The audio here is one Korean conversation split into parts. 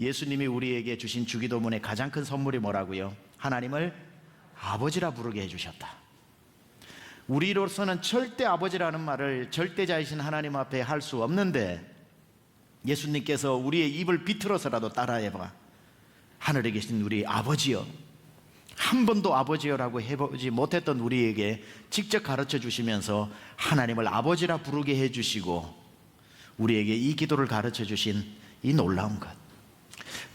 예수님이 우리에게 주신 주기도문의 가장 큰 선물이 뭐라고요? 하나님을 아버지라 부르게 해주셨다. 우리로서는 절대 아버지라는 말을 절대자이신 하나님 앞에 할 수 없는데 예수님께서 우리의 입을 비틀어서라도 따라해봐. 하늘에 계신 우리 아버지여, 한 번도 아버지여라고 해보지 못했던 우리에게 직접 가르쳐 주시면서 하나님을 아버지라 부르게 해주시고 우리에게 이 기도를 가르쳐 주신 이 놀라운 것,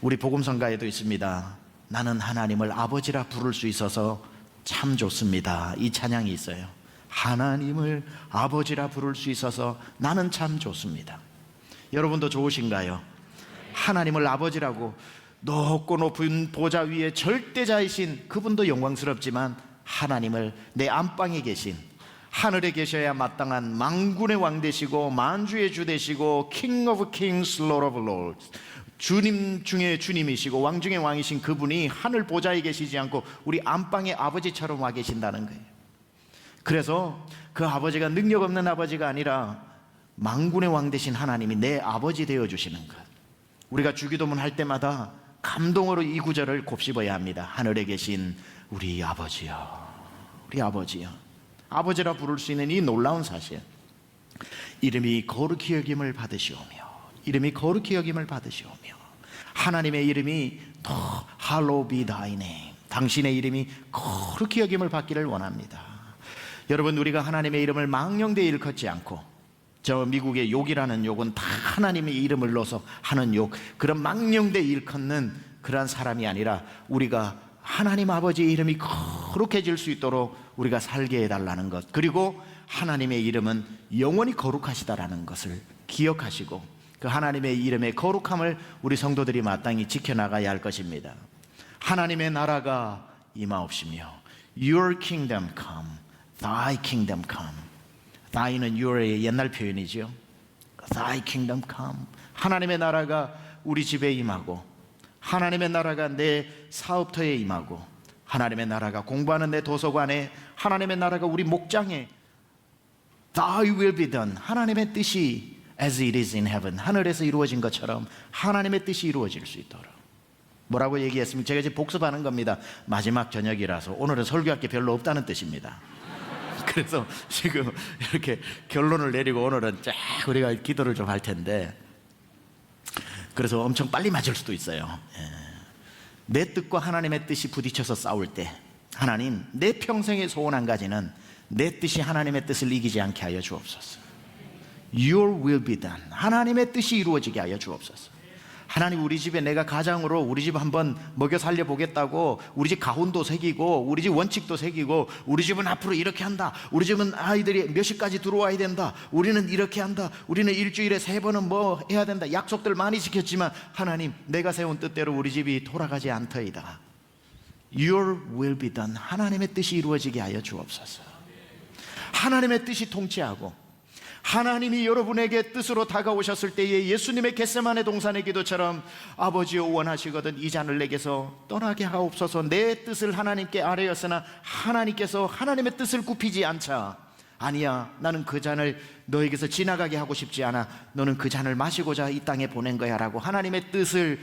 우리 복음성가에도 있습니다. 나는 하나님을 아버지라 부를 수 있어서 참 좋습니다. 이 찬양이 있어요. 하나님을 아버지라 부를 수 있어서 나는 참 좋습니다. 여러분도 좋으신가요? 하나님을 아버지라고, 높고 높은 보좌 위에 절대자이신 그분도 영광스럽지만 하나님을 내 안방에 계신, 하늘에 계셔야 마땅한 만군의 왕 되시고 만주의 주 되시고 King of Kings, Lord of Lords, 주님 중에 주님이시고 왕 중에 왕이신 그분이 하늘 보좌에 계시지 않고 우리 안방에 아버지처럼 와 계신다는 거예요. 그래서 그 아버지가 능력 없는 아버지가 아니라 만군의 왕 되신 하나님이 내 아버지 되어주시는 것, 우리가 주기도문 할 때마다 감동으로 이 구절을 곱씹어야 합니다. 하늘에 계신 우리 아버지여, 우리 아버지여. 아버지라 부를 수 있는 이 놀라운 사실, 이름이 거룩히 여김을 받으시오며, 이름이 거룩히 여김을 받으시오며, 하나님의 이름이 더 hallowed be thy name, 당신의 이름이 거룩히 여김을 받기를 원합니다. 여러분, 우리가 하나님의 이름을 망령되이 일컫지 않고, 저 미국의 욕이라는 욕은 다 하나님의 이름을 넣어서 하는 욕, 그런 망령되이 일컫는 그러한 사람이 아니라 우리가 하나님 아버지의 이름이 거룩해질 수 있도록 우리가 살게 해달라는 것, 그리고 하나님의 이름은 영원히 거룩하시다라는 것을 기억하시고 그 하나님의 이름의 거룩함을 우리 성도들이 마땅히 지켜나가야 할 것입니다. 하나님의 나라가 임하옵시며 Your kingdom come, Thy kingdom come. Thy는 Your의 옛날 표현이죠. Thy kingdom come. 하나님의 나라가 우리 집에 임하고, 하나님의 나라가 내 사업터에 임하고, 하나님의 나라가 공부하는 내 도서관에, 하나님의 나라가 우리 목장에, Thy will be done. 하나님의 뜻이 as it is in heaven, 하늘에서 이루어진 것처럼 하나님의 뜻이 이루어질 수 있도록. 뭐라고 얘기했습니까? 제가 지금 복습하는 겁니다. 마지막 저녁이라서 오늘은 설교할 게 별로 없다는 뜻입니다. 그래서 지금 이렇게 결론을 내리고 오늘은 쫙 우리가 기도를 좀 할 텐데, 그래서 엄청 빨리 맞을 수도 있어요. 내 뜻과 하나님의 뜻이 부딪혀서 싸울 때, 하나님, 내 평생의 소원 한 가지는 내 뜻이 하나님의 뜻을 이기지 않게 하여 주옵소서. Your will be done. 하나님의 뜻이 이루어지게 하여 주옵소서. 하나님, 우리 집에 내가 가장으로 우리 집 한번 먹여 살려보겠다고 우리 집 가훈도 새기고 우리 집 원칙도 새기고, 우리 집은 앞으로 이렇게 한다, 우리 집은 아이들이 몇 시까지 들어와야 된다, 우리는 이렇게 한다, 우리는 일주일에 3번은 뭐 해야 된다, 약속들 많이 지켰지만 하나님, 내가 세운 뜻대로 우리 집이 돌아가지 않더이다. Your will be done. 하나님의 뜻이 이루어지게 하여 주옵소서. 하나님의 뜻이 통치하고, 하나님이 여러분에게 뜻으로 다가오셨을 때에 예수님의 겟세마네 동산의 기도처럼 아버지여, 원하시거든 이 잔을 내게서 떠나게 하옵소서. 내 뜻을 하나님께 아뢰었으나 하나님께서 하나님의 뜻을 굽히지 않자, 아니야, 나는 그 잔을 너에게서 지나가게 하고 싶지 않아, 너는 그 잔을 마시고자 이 땅에 보낸 거야 라고 하나님의 뜻을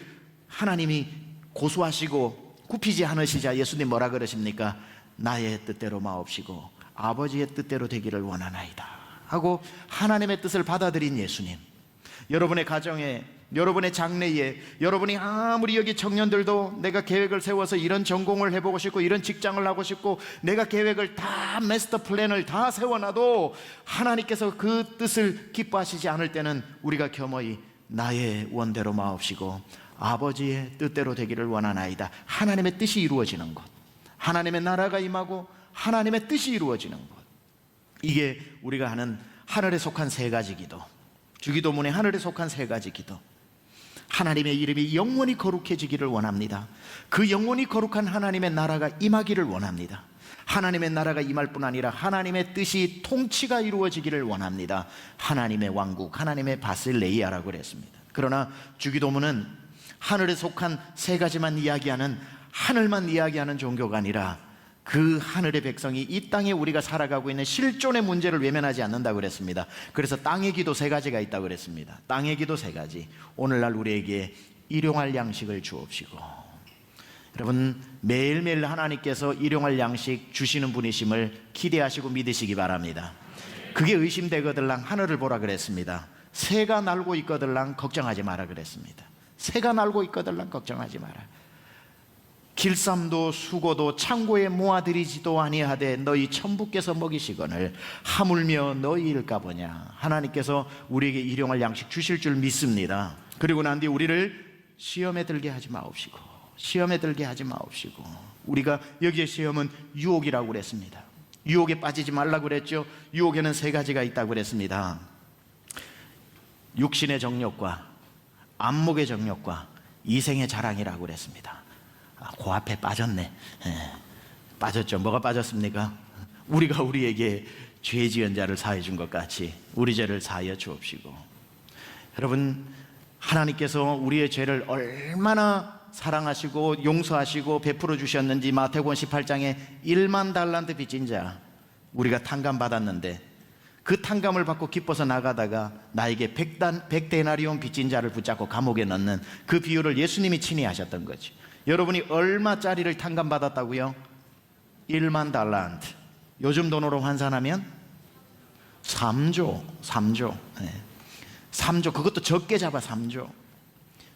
하나님이 고수하시고 굽히지 않으시자 예수님 뭐라 그러십니까? 나의 뜻대로 마옵시고 아버지의 뜻대로 되기를 원하나이다 하고 하나님의 뜻을 받아들인 예수님, 여러분의 가정에, 여러분의 장래에, 여러분이 아무리 여기 청년들도 내가 계획을 세워서 이런 전공을 해보고 싶고 이런 직장을 하고 싶고 내가 계획을 다, 마스터 플랜을 다 세워놔도 하나님께서 그 뜻을 기뻐하시지 않을 때는 우리가 겸허히 나의 원대로 마옵시고 아버지의 뜻대로 되기를 원하나이다. 하나님의 뜻이 이루어지는 것, 하나님의 나라가 임하고 하나님의 뜻이 이루어지는 것, 이게 우리가 하는 하늘에 속한 3가지 기도, 주기도문의 하늘에 속한 3가지 기도. 하나님의 이름이 영원히 거룩해지기를 원합니다. 그 영원히 거룩한 하나님의 나라가 임하기를 원합니다. 하나님의 나라가 임할 뿐 아니라 하나님의 뜻이 통치가 이루어지기를 원합니다. 하나님의 왕국, 하나님의 바실레이아라고 그랬습니다. 그러나 주기도문은 하늘에 속한 3가지만 이야기하는, 하늘만 이야기하는 종교가 아니라 그 하늘의 백성이 이 땅에 우리가 살아가고 있는 실존의 문제를 외면하지 않는다고 그랬습니다. 그래서 땅의 기도 3가지가 있다고 그랬습니다. 땅의 기도 3가지. 오늘날 우리에게 일용할 양식을 주옵시고. 여러분, 매일매일 하나님께서 일용할 양식 주시는 분이심을 기대하시고 믿으시기 바랍니다. 그게 의심되거들랑 하늘을 보라 그랬습니다. 새가 날고 있거들랑 걱정하지 마라 그랬습니다. 새가 날고 있거들랑 걱정하지 마라. 길쌈도 수고도 창고에 모아들이지도 아니하되 너희 천부께서 먹이시거늘 하물며 너희일까 보냐. 하나님께서 우리에게 일용할 양식 주실 줄 믿습니다. 그리고 난 뒤 우리를 시험에 들게 하지 마옵시고, 시험에 들게 하지 마옵시고. 우리가 여기에 시험은 유혹이라고 그랬습니다. 유혹에 빠지지 말라고 그랬죠. 유혹에는 세 가지가 있다고 그랬습니다. 육신의 정욕과 안목의 정욕과 이생의 자랑이라고 그랬습니다. 그 앞에 빠졌네. 빠졌죠. 뭐가 빠졌습니까? 우리가 우리에게 죄 지은 자를 사해 준 것 같이 우리 죄를 사하여 주옵시고. 여러분, 하나님께서 우리의 죄를 얼마나 사랑하시고 용서하시고 베풀어 주셨는지 마태복음 18장에 1만 달란트 빚진 자, 우리가 탕감 받았는데 그 탕감을 받고 기뻐서 나가다가 나에게 100데나리온 빚진 자를 붙잡고 감옥에 넣는 그 비유를 예수님이 친히 하셨던 거죠. 여러분이 얼마짜리를 탕감 받았다고요? 1만 달란트. 요즘 돈으로 환산하면 3조. 3조. 그것도 적게 잡아 3조.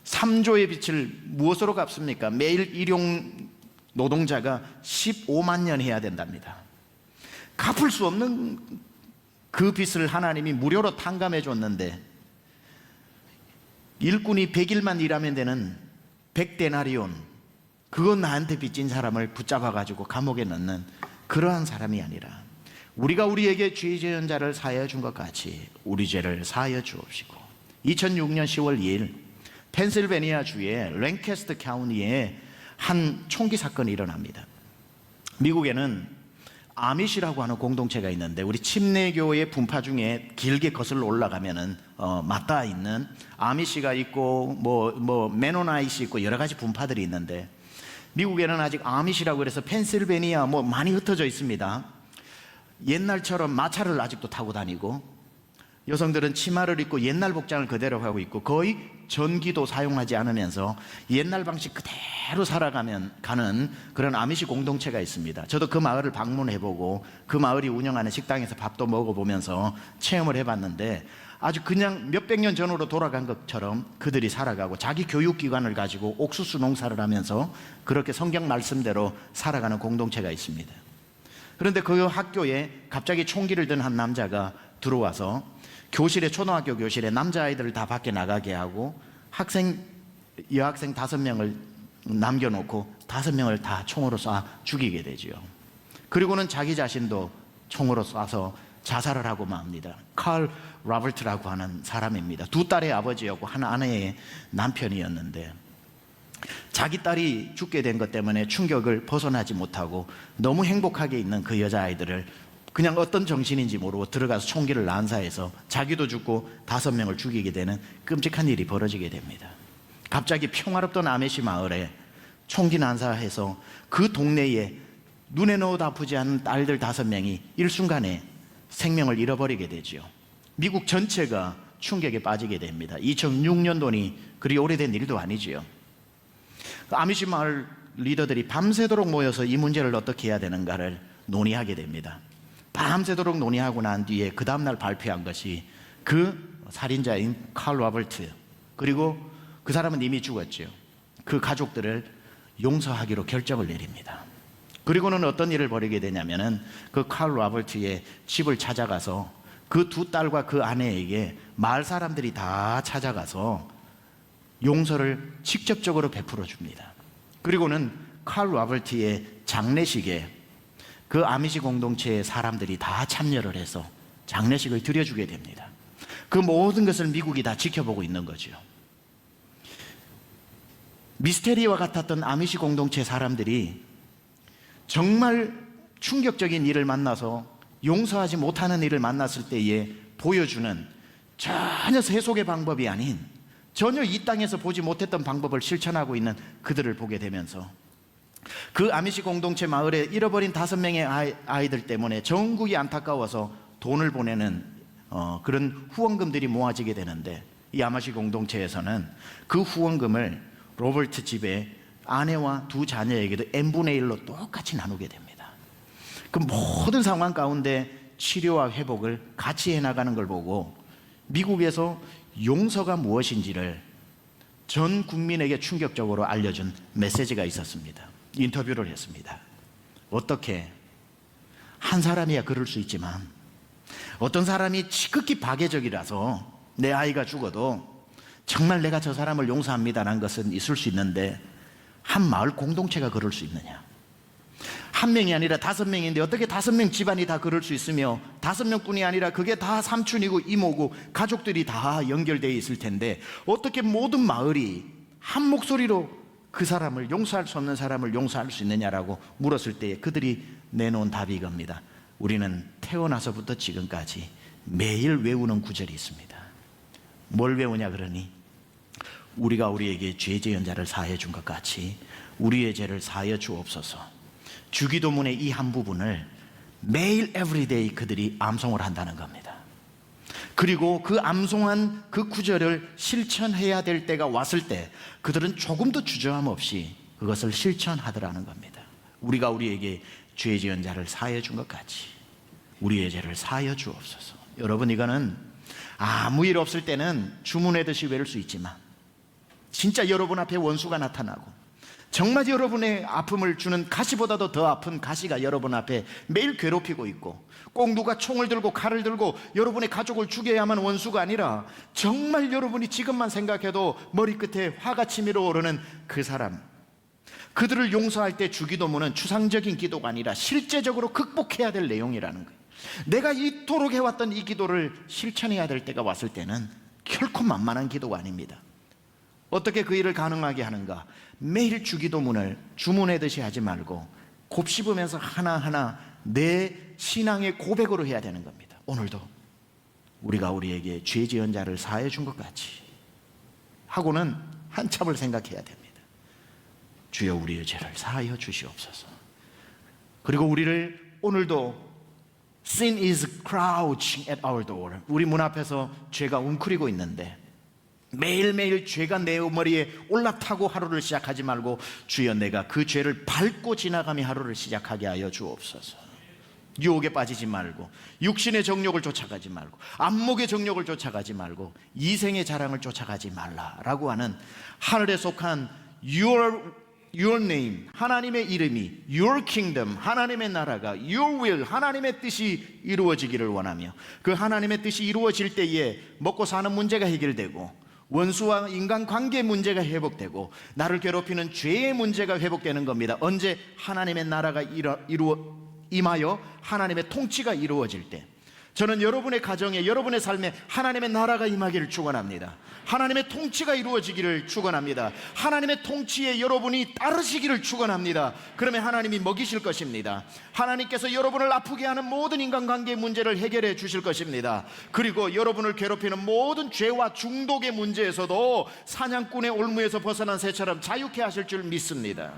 3조의 빚을 무엇으로 갚습니까? 매일 일용 노동자가 15만 년 해야 된답니다. 갚을 수 없는 그 빚을 하나님이 무료로 탕감해 줬는데, 일꾼이 100일만 일하면 되는 100데나리온, 그건 나한테 빚진 사람을 붙잡아 가지고 감옥에 넣는 그러한 사람이 아니라 우리가 우리에게 죄 지은 자를 사하여 준 것 같이 우리 죄를 사하여 주옵시고. 2006년 10월 2일 펜실베니아 주의 랭캐스터 카운티에 한 총기 사건이 일어납니다. 미국에는 아미시라고 하는 공동체가 있는데, 우리 침례교의 분파 중에 길게 거슬러 올라가면은 맞닿아 있는 아미시가 있고 메노나이시 있고 여러 가지 분파들이 있는데, 미국에는 아직 아미시라고 해서 펜실베니아 많이 흩어져 있습니다. 옛날처럼 마차를 아직도 타고 다니고, 여성들은 치마를 입고 옛날 복장을 그대로 하고 있고, 거의 전기도 사용하지 않으면서 옛날 방식 그대로 살아가는 그런 아미시 공동체가 있습니다. 저도 그 마을을 방문해보고 그 마을이 운영하는 식당에서 밥도 먹어보면서 체험을 해봤는데, 아주 그냥 몇백 년 전으로 돌아간 것처럼 그들이 살아가고 자기 교육기관을 가지고 옥수수 농사를 하면서 그렇게 성경 말씀대로 살아가는 공동체가 있습니다. 그런데 그 학교에 갑자기 총기를 든 한 남자가 들어와서 초등학교 교실에 남자아이들을 다 밖에 나가게 하고 여학생 5명을 남겨놓고 5명을 다 총으로 쏴 죽이게 되죠. 그리고는 자기 자신도 총으로 쏴서 자살을 하고 맙니다. 칼 로버트라고 하는 사람입니다. 2딸의 아버지였고 한 아내의 남편이었는데, 자기 딸이 죽게 된 것 때문에 충격을 벗어나지 못하고 너무 행복하게 있는 그 여자아이들을 그냥 어떤 정신인지 모르고 들어가서 총기를 난사해서 자기도 죽고 5명을 죽이게 되는 끔찍한 일이 벌어지게 됩니다. 갑자기 평화롭던 아메시 마을에 총기 난사해서 그 동네에 눈에 넣어도 아프지 않은 딸들 5명이 일순간에 생명을 잃어버리게 되죠. 미국 전체가 충격에 빠지게 됩니다. 2006년도니 그리 오래된 일도 아니지요. 아미시 마을 리더들이 밤새도록 모여서 이 문제를 어떻게 해야 되는가를 논의하게 됩니다. 밤새도록 논의하고 난 뒤에 그 다음날 발표한 것이 그 살인자인 칼 로버트, 그리고 그 사람은 이미 죽었죠. 그 가족들을 용서하기로 결정을 내립니다. 그리고는 어떤 일을 벌이게 되냐면은 그 칼 로버트의 집을 찾아가서 그 2딸과 그 아내에게 마을 사람들이 다 찾아가서 용서를 직접적으로 베풀어 줍니다. 그리고는 칼 로버트의 장례식에 그 아미시 공동체의 사람들이 다 참여를 해서 장례식을 드려주게 됩니다. 그 모든 것을 미국이 다 지켜보고 있는 거죠. 미스테리와 같았던 아미시 공동체 사람들이 정말 충격적인 일을 만나서 용서하지 못하는 일을 만났을 때에 보여주는 전혀 세속의 방법이 아닌, 전혀 이 땅에서 보지 못했던 방법을 실천하고 있는 그들을 보게 되면서 그 아미시 공동체 마을에 잃어버린 5명의 아이들 때문에 전국이 안타까워서 돈을 보내는 그런 후원금들이 모아지게 되는데, 이 아마시 공동체에서는 그 후원금을 로버트 집의 아내와 두 자녀에게도 n분의 1로 똑같이 나누게 됩니다. 그 모든 상황 가운데 치료와 회복을 같이 해나가는 걸 보고 미국에서 용서가 무엇인지를 전 국민에게 충격적으로 알려준 메시지가 있었습니다. 인터뷰를 했습니다. 어떻게 한 사람이야 그럴 수 있지만 어떤 사람이 지극히 파괴적이라서 내 아이가 죽어도 정말 내가 저 사람을 용서합니다라는 것은 있을 수 있는데 한 마을 공동체가 그럴 수 있느냐? 한 명이 아니라 5명인데 어떻게 5명 집안이 다 그럴 수 있으며 5명뿐이 아니라 그게 다 삼촌이고 이모고 가족들이 다 연결되어 있을 텐데 어떻게 모든 마을이 한 목소리로 그 사람을 용서할 수 없는 사람을 용서할 수 있느냐라고 물었을 때 그들이 내놓은 답이 이겁니다. 우리는 태어나서부터 지금까지 매일 외우는 구절이 있습니다. 뭘 외우냐 그러니 우리가 우리에게 죄 지은 자를 사하여 준 것 같이 우리의 죄를 사하여 주옵소서. 주기도문의 이 한 부분을 매일 에브리데이 그들이 암송을 한다는 겁니다. 그리고 그 암송한 그 구절을 실천해야 될 때가 왔을 때 그들은 조금도 주저함 없이 그것을 실천하더라는 겁니다. 우리가 우리에게 죄 지은 자를 사하여 준 것 같이 우리의 죄를 사하여 주옵소서. 여러분, 이거는 아무 일 없을 때는 주문하듯이 외울 수 있지만 진짜 여러분 앞에 원수가 나타나고 정말 여러분의 아픔을 주는 가시보다도 더 아픈 가시가 여러분 앞에 매일 괴롭히고 있고 꼭 누가 총을 들고 칼을 들고 여러분의 가족을 죽여야만 원수가 아니라 정말 여러분이 지금만 생각해도 머리끝에 화가 치밀어 오르는 그 사람, 그들을 용서할 때 주기도문은 추상적인 기도가 아니라 실제적으로 극복해야 될 내용이라는 거예요. 내가 이토록 해왔던 이 기도를 실천해야 될 때가 왔을 때는 결코 만만한 기도가 아닙니다. 어떻게 그 일을 가능하게 하는가? 매일 주기도문을 주문하듯이 하지 말고 곱씹으면서 하나하나 내 신앙의 고백으로 해야 되는 겁니다. 오늘도 우리가 우리에게 죄 지은 자를 사하여 준 것 같이 하고는 한참을 생각해야 됩니다. 주여 우리의 죄를 사하여 주시옵소서. 그리고 우리를 오늘도 Sin is crouching at our door. 우리 문 앞에서 죄가 웅크리고 있는데 매일매일 죄가 내 머리에 올라타고 하루를 시작하지 말고 주여 내가 그 죄를 밟고 지나가며 하루를 시작하게 하여 주옵소서. 유혹에 빠지지 말고 육신의 정욕을 쫓아가지 말고 안목의 정욕을 쫓아가지 말고 이생의 자랑을 쫓아가지 말라라고 하는 하늘에 속한 Your name, 하나님의 이름이, Your kingdom, 하나님의 나라가, Your will, 하나님의 뜻이 이루어지기를 원하며 그 하나님의 뜻이 이루어질 때에 먹고 사는 문제가 해결되고 원수와 인간관계 문제가 회복되고 나를 괴롭히는 죄의 문제가 회복되는 겁니다. 언제? 하나님의 나라가 임하여 하나님의 통치가 이루어질 때. 저는 여러분의 가정에 여러분의 삶에 하나님의 나라가 임하기를 축원합니다. 하나님의 통치가 이루어지기를 축원합니다. 하나님의 통치에 여러분이 따르시기를 축원합니다. 그러면 하나님이 먹이실 것입니다. 하나님께서 여러분을 아프게 하는 모든 인간관계의 문제를 해결해 주실 것입니다. 그리고 여러분을 괴롭히는 모든 죄와 중독의 문제에서도 사냥꾼의 올무에서 벗어난 새처럼 자유케 하실 줄 믿습니다.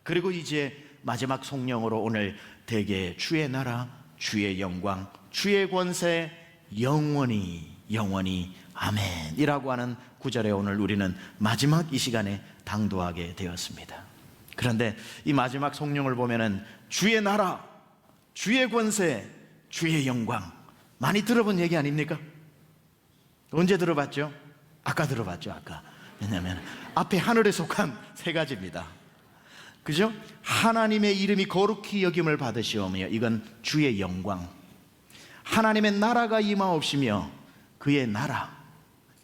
그리고 이제 마지막 성령으로 오늘 대개 주의 나라, 주의 영광, 주의 권세 영원히 아멘이라고 하는 구절에 오늘 우리는 마지막 이 시간에 당도하게 되었습니다. 그런데 이 마지막 성령을 보면은 주의 나라, 주의 권세, 주의 영광 많이 들어본 얘기 아닙니까? 언제 들어봤죠? 아까 들어봤죠. 아까. 왜냐하면 앞에 하늘에 속한 세 가지입니다. 그죠? 하나님의 이름이 거룩히 여김을 받으시오며 이건 주의 영광, 하나님의 나라가 임하옵시며 그의 나라,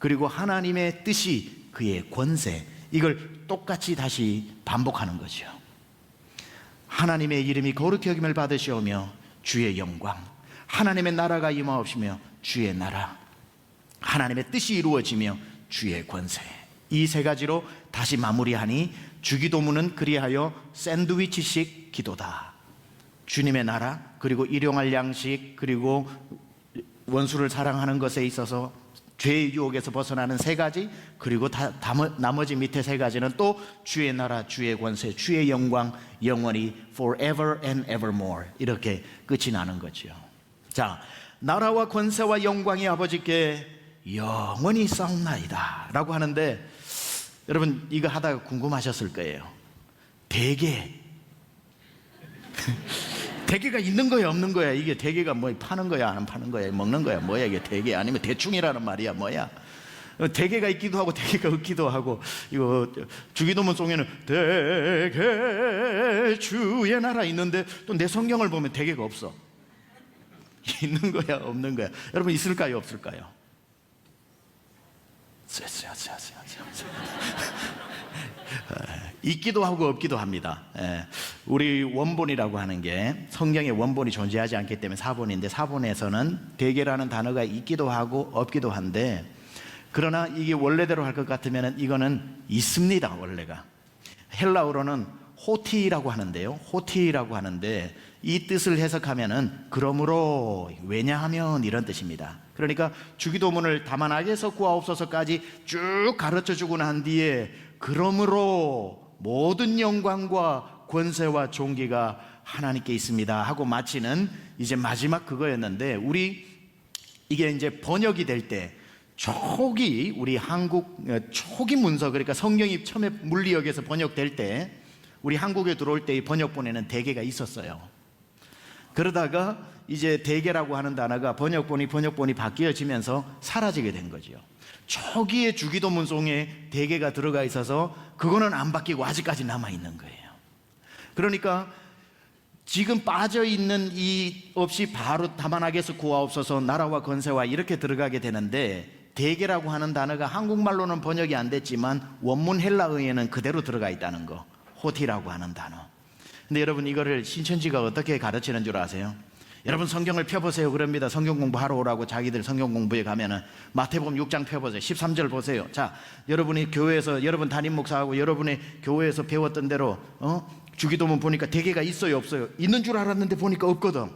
그리고 하나님의 뜻이 그의 권세, 이걸 똑같이 다시 반복하는 거죠. 하나님의 이름이 거룩히 여김을 받으시오며 주의 영광, 하나님의 나라가 임하옵시며 주의 나라, 하나님의 뜻이 이루어지며 주의 권세, 이 세 가지로 다시 마무리하니 주기도문은 그리하여 샌드위치식 기도다. 주님의 나라, 그리고 일용할 양식, 그리고 원수를 사랑하는 것에 있어서 죄의 유혹에서 벗어나는 세 가지, 그리고 나머지 밑에 세 가지는 또 주의 나라, 주의 권세, 주의 영광, 영원히 forever and evermore 이렇게 끝이 나는 거죠. 자, 나라와 권세와 영광이 아버지께 영원히 싸움나이다 라고 하는데, 여러분 이거 하다가 궁금하셨을 거예요. 대게 대게가 있는 거야 없는 거야? 이게 대게가 뭐 파는 거야 안 파는 거야, 먹는 거야 뭐야 이게 대게? 아니면 대충이라는 말이야 뭐야? 대게가 있기도 하고 대게가 없기도 하고. 이거 주기도문 송에는 대게 주의 나라 있는데 또 내 성경을 보면 대게가 없어. 있는 거야 없는 거야? 여러분 있을까요 없을까요? 있기도 하고 없기도 합니다. 우리 원본이라고 하는 게 성경에 원본이 존재하지 않기 때문에 사본인데, 사본에서는 대개라는 단어가 있기도 하고 없기도 한데, 그러나 이게 원래대로 할 것 같으면 이거는 있습니다. 원래가 헬라어로는 호티라고 하는데요, 호티라고 하는데 이 뜻을 해석하면은 그러므로, 왜냐하면 이런 뜻입니다. 그러니까 주기도문을 다만 악에서 구하옵소서까지 쭉 가르쳐주고 난 뒤에 그러므로 모든 영광과 권세와 존귀가 하나님께 있습니다 하고 마치는 이제 마지막 그거였는데, 우리 이게 이제 번역이 될 때 초기, 우리 한국 초기 문서, 그러니까 성경이 처음에 물리역에서 번역될 때 우리 한국에 들어올 때 이 번역본에는 대개가 있었어요. 그러다가 이제 대개라고 하는 단어가 번역본이 바뀌어지면서 사라지게 된 거죠. 초기에 주기도문송에 대개가 들어가 있어서 그거는 안 바뀌고 아직까지 남아있는 거예요. 그러니까 지금 빠져있는 이 없이 바로 다만 악에서 구하옵소서, 나라와 권세와 이렇게 들어가게 되는데, 대개라고 하는 단어가 한국말로는 번역이 안 됐지만 원문 헬라어에는 그대로 들어가 있다는 거, 호티라고 하는 단어. 근데 여러분 이거를 신천지가 어떻게 가르치는 줄 아세요? 여러분 성경을 펴보세요 그럽니다. 성경 공부하러 오라고 자기들 성경 공부에 가면은 마태복음 6장 펴보세요. 13절 보세요. 자, 여러분이 교회에서, 여러분 담임 목사하고 여러분의 교회에서 배웠던 대로 주기도문 보니까 대개가 있어요 없어요? 있는 줄 알았는데 보니까 없거든.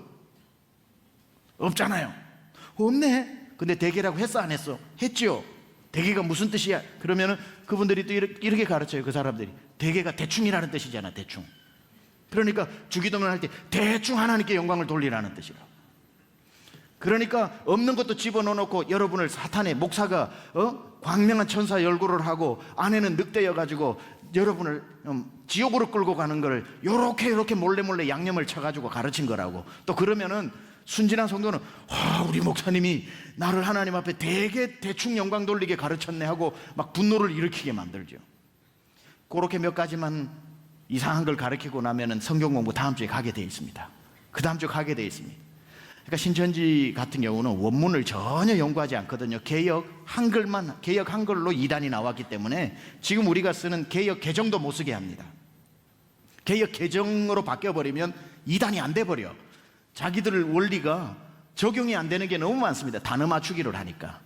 없잖아요. 없네. 근데 대개라고 했어 안 했어? 했죠. 대개가 무슨 뜻이야? 그러면은 그분들이 또 이렇게 가르쳐요. 그 사람들이 대개가 대충이라는 뜻이잖아. 대충. 그러니까 주기도문 할 때 대충 하나님께 영광을 돌리라는 뜻이라. 그러니까 없는 것도 집어넣어놓고 여러분을 사탄의 목사가 광명한 천사의 얼굴을 하고 안에는 늑대여 가지고 여러분을 지옥으로 끌고 가는 걸 요렇게 몰래 양념을 쳐가지고 가르친 거라고. 또 그러면은 순진한 성도는 우리 목사님이 나를 하나님 앞에 되게 대충 영광 돌리게 가르쳤네 하고 막 분노를 일으키게 만들죠. 그렇게 몇 가지만 이상한 걸 가르치고 나면은 성경 공부 다음 주에 가게 되어 있습니다. 그 다음 주에 가게 되어 있습니다. 그러니까 신천지 같은 경우는 원문을 전혀 연구하지 않거든요. 개역 한글로 이단이 나왔기 때문에 지금 우리가 쓰는 개역 개정도 못 쓰게 합니다. 개역 개정으로 바뀌어버리면 이단이 안 돼버려. 자기들 원리가 적용이 안 되는 게 너무 많습니다. 단어 맞추기를 하니까.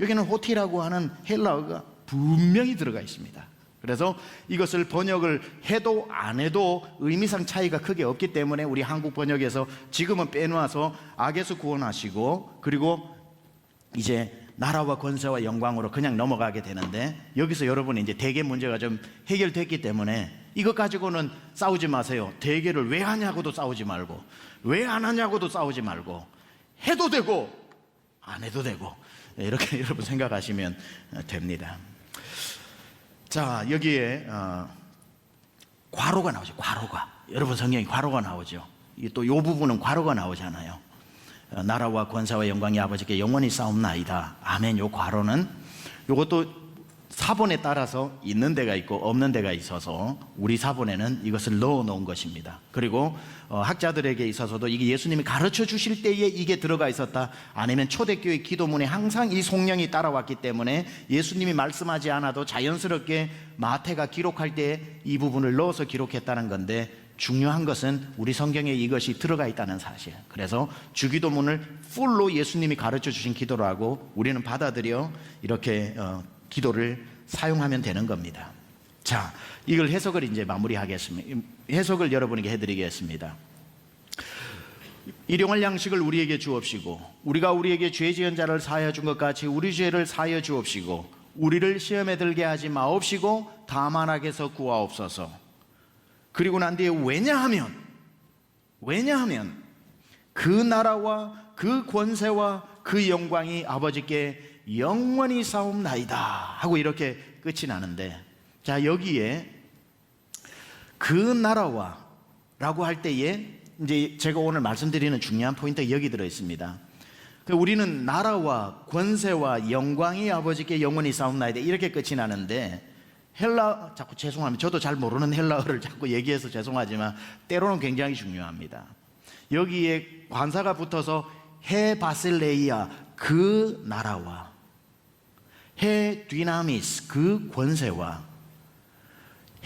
여기는 호티라고 하는 헬라어가 분명히 들어가 있습니다. 그래서 이것을 번역을 해도 안 해도 의미상 차이가 크게 없기 때문에 우리 한국 번역에서 지금은 빼놓아서 악에서 구원하시고 그리고 이제 나라와 권세와 영광으로 그냥 넘어가게 되는데, 여기서 여러분이 이제 대개 문제가 좀 해결됐기 때문에 이것 가지고는 싸우지 마세요. 대개를 왜 하냐고도 싸우지 말고 왜 안 하냐고도 싸우지 말고 해도 되고 안 해도 되고 이렇게 여러분 생각하시면 됩니다. 자, 여기에 괄호가 나오죠. 괄호가. 여러분 성경에 괄호가 나오죠. 또 이 부분은 괄호가 나오잖아요. 나라와 권세와 영광이 아버지께 영원히 싸움나이다. 아멘. 요 괄호는 요것도 사본에 따라서 있는 데가 있고 없는 데가 있어서 우리 사본에는 이것을 넣어 놓은 것입니다. 그리고 학자들에게 있어서도 이게 예수님이 가르쳐 주실 때에 이게 들어가 있었다, 아니면 초대교회 기도문에 항상 이 송령이 따라왔기 때문에 예수님이 말씀하지 않아도 자연스럽게 마태가 기록할 때 이 부분을 넣어서 기록했다는 건데, 중요한 것은 우리 성경에 이것이 들어가 있다는 사실. 그래서 주기도문을 풀로 예수님이 가르쳐 주신 기도라고 우리는 받아들여 이렇게 기도를 사용하면 되는 겁니다. 자, 이걸 해석을 이제 마무리하겠습니다. 해석을 여러분에게 해드리겠습니다. 일용할 양식을 우리에게 주옵시고 우리가 우리에게 죄 지은 자를 사하여 준 것 같이 우리 죄를 사하여 주옵시고 우리를 시험에 들게 하지 마옵시고 다만 악에서 구하옵소서. 그리고 난 뒤에 왜냐하면 그 나라와 그 권세와 그 영광이 아버지께 영원히 싸움나이다 하고 이렇게 끝이 나는데, 자, 여기에 그 나라와 라고 할 때에 이제 제가 오늘 말씀드리는 중요한 포인트가 여기 들어 있습니다. 우리는 나라와 권세와 영광이 아버지께 영원히 싸움나이다 이렇게 끝이 나는데, 자꾸 죄송합니다. 저도 잘 모르는 헬라어를 자꾸 얘기해서 죄송하지만 때로는 굉장히 중요합니다. 여기에 관사가 붙어서 해 바실레이아 그 나라와 해 디나미스 그 권세와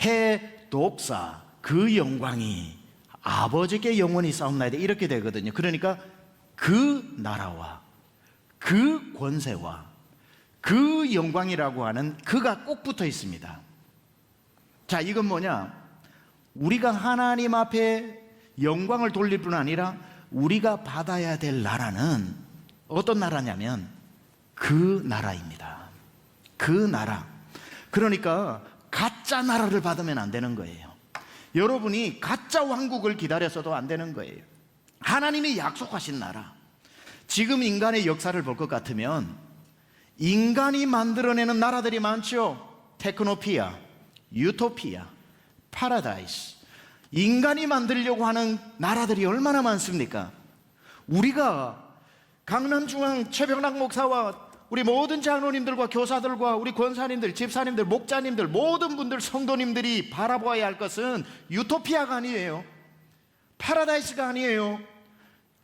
해 독사 그 영광이 아버지께 영원히 싸움나이다 이렇게 되거든요. 그러니까 그 나라와 그 권세와 그 영광이라고 하는 그가 꼭 붙어 있습니다. 자, 이건 뭐냐? 우리가 하나님 앞에 영광을 돌릴 뿐 아니라 우리가 받아야 될 나라는 어떤 나라냐면 그 나라입니다. 그 나라. 그러니까 가짜 나라를 받으면 안 되는 거예요. 여러분이 가짜 왕국을 기다려서도 안 되는 거예요. 하나님이 약속하신 나라. 지금 인간의 역사를 볼 것 같으면 인간이 만들어내는 나라들이 많죠. 테크노피아, 유토피아, 파라다이스. 인간이 만들려고 하는 나라들이 얼마나 많습니까? 우리가 강남중앙 최병락 목사와 우리 모든 장로님들과 교사들과 우리 권사님들, 집사님들, 목자님들, 모든 분들, 성도님들이 바라보아야 할 것은 유토피아가 아니에요. 파라다이스가 아니에요.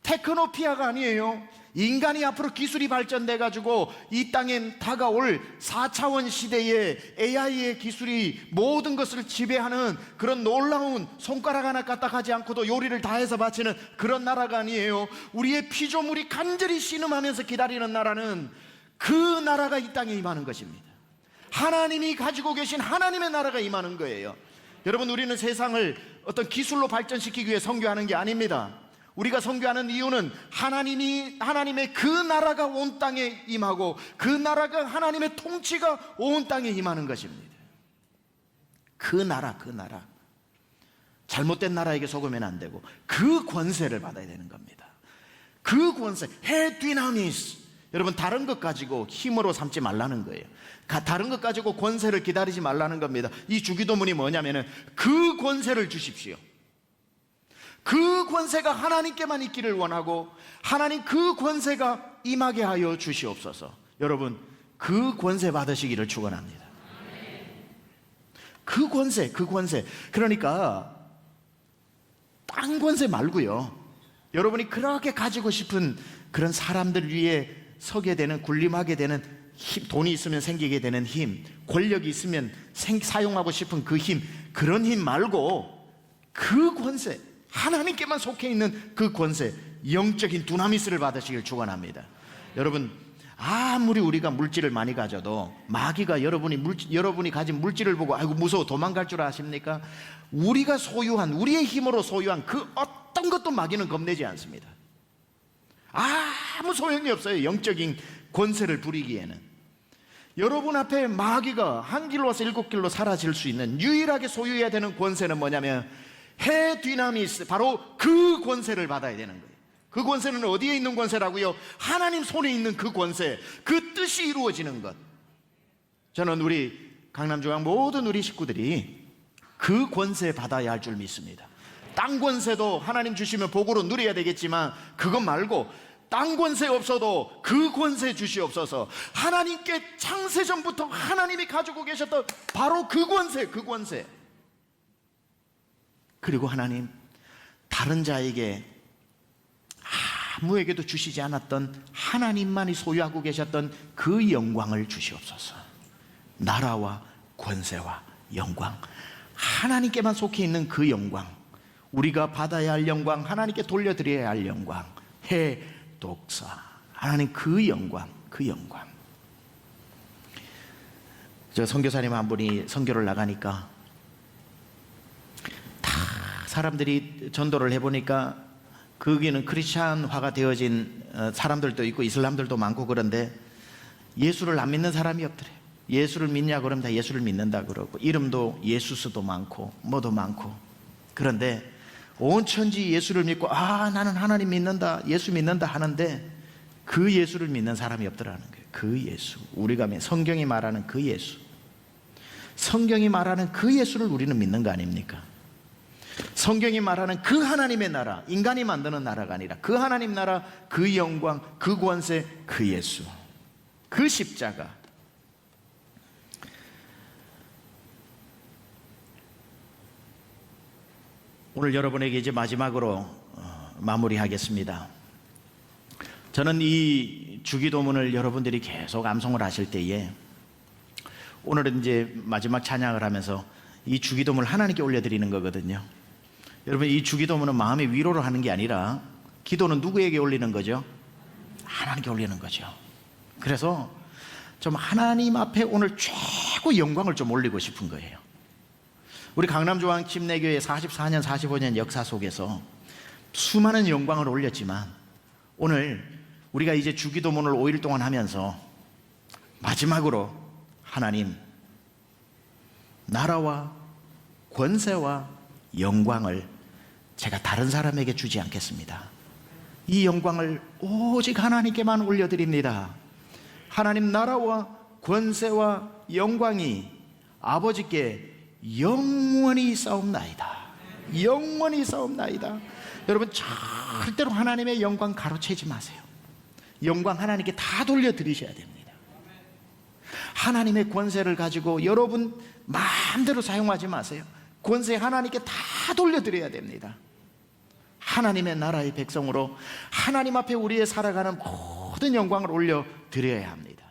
테크노피아가 아니에요. 인간이 앞으로 기술이 발전돼 가지고 이 땅에 다가올 4차원 시대에 AI의 기술이 모든 것을 지배하는 그런 놀라운 손가락 하나 까딱하지 않고도 요리를 다 해서 바치는 그런 나라가 아니에요. 우리의 피조물이 간절히 신음하면서 기다리는 나라는 그 나라가 이 땅에 임하는 것입니다. 하나님이 가지고 계신 하나님의 나라가 임하는 거예요. 여러분, 우리는 세상을 어떤 기술로 발전시키기 위해 선교하는 게 아닙니다. 우리가 선교하는 이유는 하나님의 그 나라가 온 땅에 임하고 그 나라가 하나님의 통치가 온 땅에 임하는 것입니다. 그 나라. 잘못된 나라에게 속으면 안 되고 그 권세를 받아야 되는 겁니다. 그 권세, 헤디나미스. 여러분, 다른 것 가지고 힘으로 삼지 말라는 거예요. 다른 것 가지고 권세를 기다리지 말라는 겁니다. 이 주기도문이 뭐냐면은 그 권세를 주십시오. 그 권세가 하나님께만 있기를 원하고 하나님 그 권세가 임하게 하여 주시옵소서. 여러분, 그 권세 받으시기를 축원합니다. 그 권세. 그러니까 땅 권세 말고요, 여러분이 그렇게 가지고 싶은 그런 사람들 위에 서게 되는, 군림하게 되는 힘, 돈이 있으면 생기게 되는 힘, 권력이 있으면 사용하고 싶은 그 힘, 그런 힘 말고 그 권세, 하나님께만 속해 있는 그 권세, 영적인 두나미스를 받으시길 축원합니다. 여러분, 아무리 우리가 물질을 많이 가져도 마귀가 여러분이 가진 물질을 보고 아이고 무서워 도망갈 줄 아십니까? 우리가 소유한, 우리의 힘으로 소유한 그 어떤 것도 마귀는 겁내지 않습니다. 아무 소용이 없어요. 영적인 권세를 부리기에는. 여러분 앞에 마귀가 한 길로 와서 7길로 사라질 수 있는 유일하게 소유해야 되는 권세는 뭐냐면 헤디나미스, 바로 그 권세를 받아야 되는 거예요. 그 권세는 어디에 있는 권세라고요? 하나님 손에 있는 그 권세, 그 뜻이 이루어지는 것. 저는 우리 강남중앙 모든 우리 식구들이 그 권세 받아야 할 줄 믿습니다. 땅 권세도 하나님 주시면 복으로 누려야 되겠지만 그것 말고 땅 권세 없어도 그 권세 주시옵소서. 하나님께 창세전부터 하나님이 가지고 계셨던 바로 그 권세. 그리고 하나님, 다른 자에게 아무에게도 주시지 않았던 하나님만이 소유하고 계셨던 그 영광을 주시옵소서. 나라와 권세와 영광, 하나님께만 속해 있는 그 영광, 우리가 받아야 할 영광, 하나님께 돌려드려야 할 영광, 독사, 하나님 그 영광. 저 선교사님 한 분이 선교를 나가니까 다 사람들이 전도를 해보니까 거기는 크리스찬화가 되어진 사람들도 있고 이슬람들도 많고, 그런데 예수를 안 믿는 사람이 없더래요. 예수를 믿냐 그러면 다 예수를 믿는다 그러고, 이름도 예수스도 많고 뭐도 많고. 그런데 온 천지 예수를 믿고 나는 하나님 믿는다, 예수 믿는다 하는데 그 예수를 믿는 사람이 없더라는 거예요. 그 예수, 우리가 성경이 말하는 그 예수, 성경이 말하는 그 예수를 우리는 믿는 거 아닙니까? 성경이 말하는 그 하나님의 나라, 인간이 만드는 나라가 아니라 그 하나님 나라, 그 영광, 그 권세, 그 예수, 그 십자가. 오늘 여러분에게 이제 마지막으로 마무리하겠습니다. 저는 이 주기도문을 여러분들이 계속 암송을 하실 때에, 오늘은 이제 마지막 찬양을 하면서 이 주기도문을 하나님께 올려드리는 거거든요. 여러분, 이 주기도문은 마음의 위로를 하는 게 아니라, 기도는 누구에게 올리는 거죠? 하나님께 올리는 거죠. 그래서 좀 하나님 앞에 오늘 최고 영광을 좀 올리고 싶은 거예요. 우리 강남조항 침례교회 44년 45년 역사 속에서 수많은 영광을 올렸지만, 오늘 우리가 이제 주기도문을 5일 동안 하면서 마지막으로 하나님, 나라와 권세와 영광을 제가 다른 사람에게 주지 않겠습니다. 이 영광을 오직 하나님께만 올려드립니다. 하나님, 나라와 권세와 영광이 아버지께 영원히 싸움나이다. 영원히 싸움나이다. 여러분, 절대로 하나님의 영광 가로채지 마세요. 영광 하나님께 다 돌려드리셔야 됩니다. 하나님의 권세를 가지고 여러분 마음대로 사용하지 마세요. 권세 하나님께 다 돌려드려야 됩니다. 하나님의 나라의 백성으로 하나님 앞에 우리의 살아가는 모든 영광을 올려드려야 합니다.